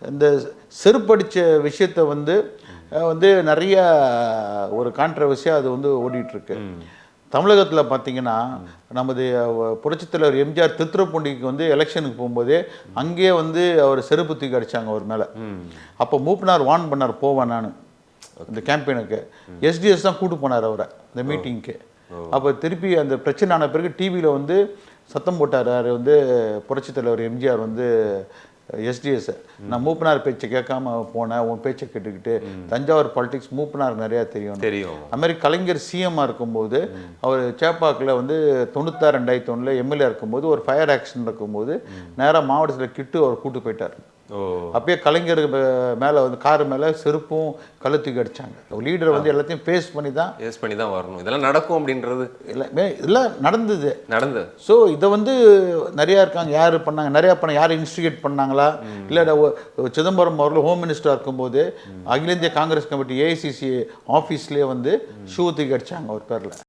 இந்த செருப்படிச்ச விஷயத்தை வந்து வந்து நிறைய ஒரு கான்ட்ரவர்சியாக அது வந்து ஓடிட்டுருக்கு. தமிழகத்தில் பார்த்தீங்கன்னா நமது புரட்சித் தலைவர் எம்ஜிஆர் திருத்துறைப்பூண்டிக்கு வந்து எலெக்ஷனுக்கு போகும்போதே அங்கேயே வந்து அவர் செருப்பு தூக்கி அடித்தாங்க அவர் மேலே. அப்போ மூப்பனார் வார்ன் பண்ணார் போவேன் நான் இந்த கேம்பெயினுக்கு. எஸ்டிஎஸ் தான் கூட்டு போனார் அவரை இந்த மீட்டிங்க்கு. அப்போ திருப்பி அந்த பிரச்சனை ஆன பிறகு டிவியில் வந்து சத்தம் போட்டார் வந்து புரட்சித் தலைவர் எம்ஜிஆர் வந்து எஸ்டிஎஸ் நான் மூப்பனார் பேச்சை கேட்காம போனேன், உன் பேச்சை கேட்டுக்கிட்டு. தஞ்சாவூர் பாலிடிக்ஸ் மூப்பனார் நிறையா தெரியும். அதுமாதிரி கலைஞர் சிஎம்மாக இருக்கும்போது அவர் சேப்பாக்கில் வந்து 96 2001 எம்எல்ஏ இருக்கும்போது ஒரு ஃபயர் ஆக்ஷன் இருக்கும்போது நேராக மாவட்டத்தில் கிட்டு அவர் கூட்டு போயிட்டார். அப்பயே கலைஞர் மேலே வந்து கார் மேலே செருப்பும் கழுத்துக்கு அடித்தாங்க. லீடர் வந்து எல்லாத்தையும் ஃபேஸ் பண்ணி தான் வரணும். இதெல்லாம் நடக்கும் அப்படின்றது இதெல்லாம் நடந்தது. ஸோ இதை வந்து நிறையா இருக்காங்க. யார் பண்ணாங்க, நிறையா யார் இன்ஸ்டிகேட் பண்ணாங்களா இல்லை சிதம்பரம் அவர்கள் ஹோம் மினிஸ்டராக இருக்கும்போது அகில இந்திய காங்கிரஸ் கமிட்டி ஏஐசிசி ஆஃபீஸ்லேயே வந்து ஷூ தூக்கி அடித்தாங்க அவர் பேரில்.